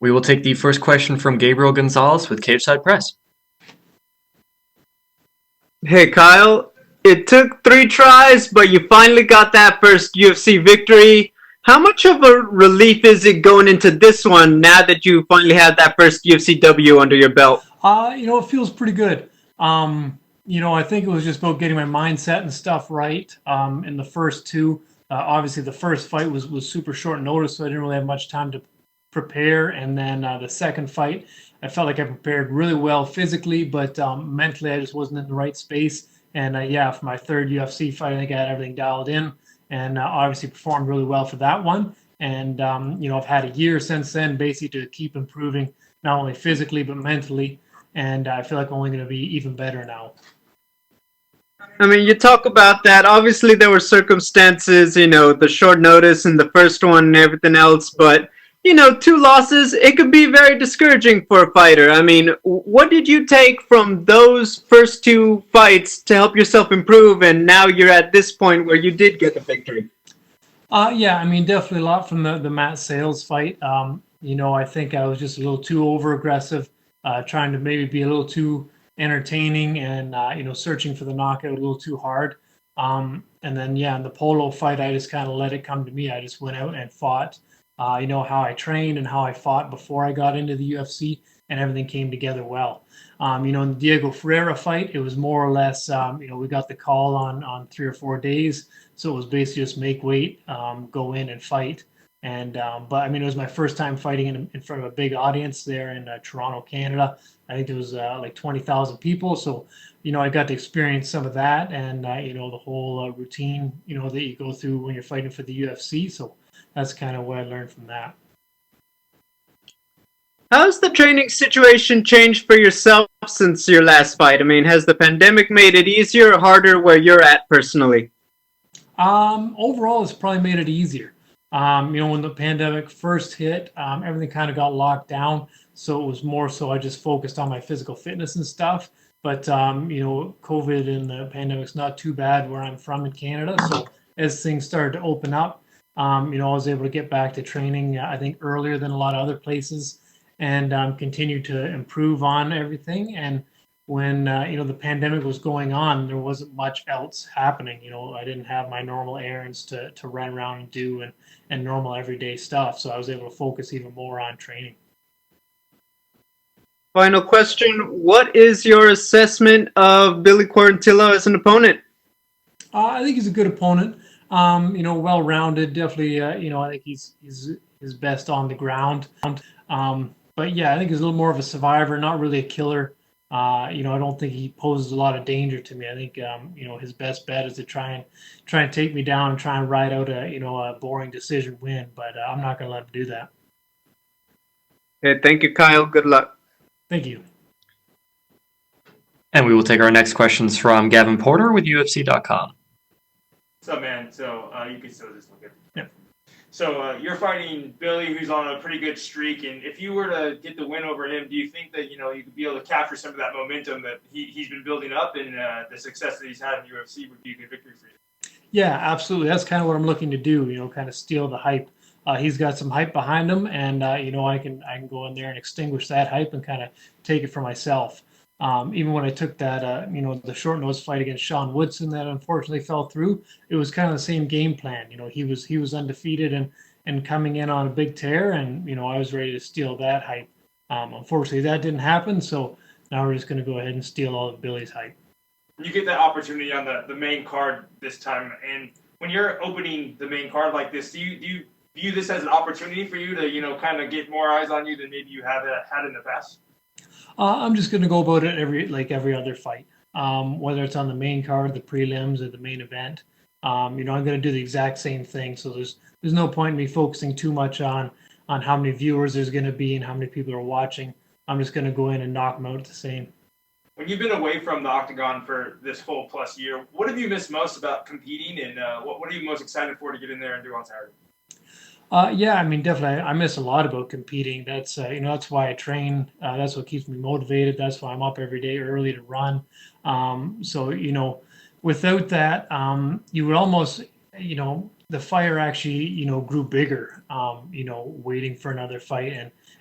We will take the first question from Gabriel Gonzalez with Cageside Press. Hey Kyle, it took 3 tries, but you finally got that first UFC victory. How much of a relief is it going into this one now that you finally had that first UFC W under your belt? It feels pretty good. I think it was just about getting my mindset and stuff right. In the first two, obviously the first fight was super short notice, so I didn't really have much time to prepare. And then the second fight, I felt like I prepared really well physically, but mentally I just wasn't in the right space. And for my third UFC fight, I think I had everything dialed in, and obviously performed really well for that one. And I've had a year since then, basically, to keep improving, not only physically but mentally. And I feel like I'm only going to be even better now. I mean, you talk about that. Obviously, there were circumstances, the short notice in the first one and everything else, but 2 losses, it could be very discouraging for a fighter. I mean, what did you take from those first 2 fights to help yourself improve, and now you're at this point where you did get the victory? Definitely a lot from the Matt Sales fight. I think I was just a little too over aggressive, trying to maybe be a little too entertaining, and searching for the knockout a little too hard. And then in the Polo fight, I just kind of let it come to me. I just went out and fought. How I trained and how I fought before I got into the UFC, and everything came together well. In the Diego Ferreira fight, it was more or less, we got the call on 3 or 4 days, so it was basically just make weight, go in and fight. And but it was my first time fighting in front of a big audience there in Toronto, Canada. I think there was like 20,000 people, so I got to experience some of that, and the whole routine that you go through when you're fighting for the UFC. So that's kind of what I learned from that. How's the training situation changed for yourself since your last fight? I mean, has the pandemic made it easier or harder where you're at personally? Overall, it's probably made it easier. When the pandemic first hit, everything kind of got locked down, so it was more so I just focused on my physical fitness and stuff. But COVID and the pandemic's not too bad where I'm from in Canada. So as things started to open up, I was able to get back to training, I think, earlier than a lot of other places, and continue to improve on everything. And when the pandemic was going on, there wasn't much else happening. I didn't have my normal errands to run around and do, and normal everyday stuff. So I was able to focus even more on training. Final question. What is your assessment of Billy Quarantilla as an opponent? I think he's a good opponent. Well-rounded. Definitely, I think he's his best on the ground. But I think he's a little more of a survivor, not really a killer. I don't think he poses a lot of danger to me. I think his best bet is to try and take me down and try and ride out a boring decision win. But I'm not going to let him do that. Okay, thank you, Kyle. Good luck. Thank you. And we will take our next questions from Gavin Porter with UFC.com. What's up, man? So you can still just look at. Yeah. So you're fighting Billy, who's on a pretty good streak, and if you were to get the win over him, do you think that you could be able to capture some of that momentum that he's been building up, and the success that he's had in UFC would be a good victory for you? Yeah, absolutely. That's kind of what I'm looking to do. Kind of steal the hype. He's got some hype behind him, and I can go in there and extinguish that hype and kind of take it for myself. Even when I took that, the short nose fight against Sean Woodson that unfortunately fell through, it was kind of the same game plan. He was undefeated and coming in on a big tear, and I was ready to steal that hype. Unfortunately, that didn't happen, so now we're just going to go ahead and steal all of Billy's hype. You get that opportunity on the main card this time, and when you're opening the main card like this, do you view this as an opportunity for you to kind of get more eyes on you than maybe you have had in the past? I'm just going to go about it every other fight, whether it's on the main card, the prelims, or the main event. I'm going to do the exact same thing. So there's no point in me focusing too much on how many viewers there's going to be and how many people are watching. I'm just going to go in and knock them out the same. When you've been away from the octagon for this whole plus year, what have you missed most about competing, and what are you most excited for to get in there and do on Saturday? Definitely. I miss a lot about competing. That's that's why I train. That's what keeps me motivated. That's why I'm up every day early to run. Without that, you would almost, the fire actually, grew bigger. Waiting for another fight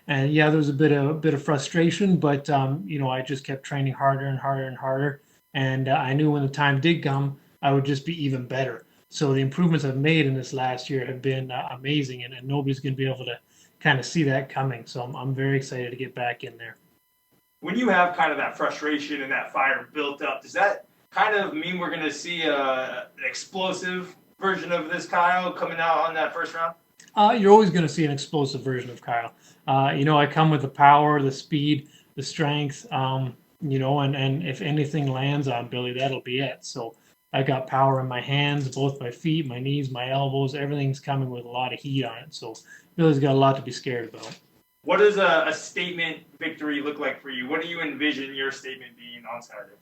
And yeah, there was a bit of frustration, but I just kept training harder and harder and harder. And I knew when the time did come, I would just be even better. So the improvements I've made in this last year have been amazing, and nobody's going to be able to kind of see that coming. So I'm very excited to get back in there. When you have kind of that frustration and that fire built up, does that kind of mean we're going to see an explosive version of this Kyle coming out on that first round? You're always going to see an explosive version of Kyle. I come with the power, the speed, the strength, and if anything lands on Billy, that'll be it. So I got power in my hands, both my feet, my knees, my elbows. Everything's coming with a lot of heat on it. So Billy's got a lot to be scared about. What does a statement victory look like for you? What do you envision your statement being on Saturday?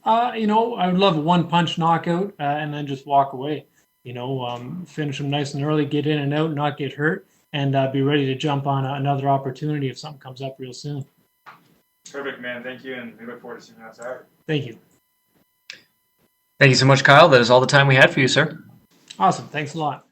I would love a one-punch knockout and then just walk away. Finish them nice and early, get in and out, not get hurt, and be ready to jump on another opportunity if something comes up real soon. Perfect, man. Thank you, and we look forward to seeing you on Saturday. Thank you. Thank you so much, Kyle. That is all the time we had for you, sir. Awesome. Thanks a lot.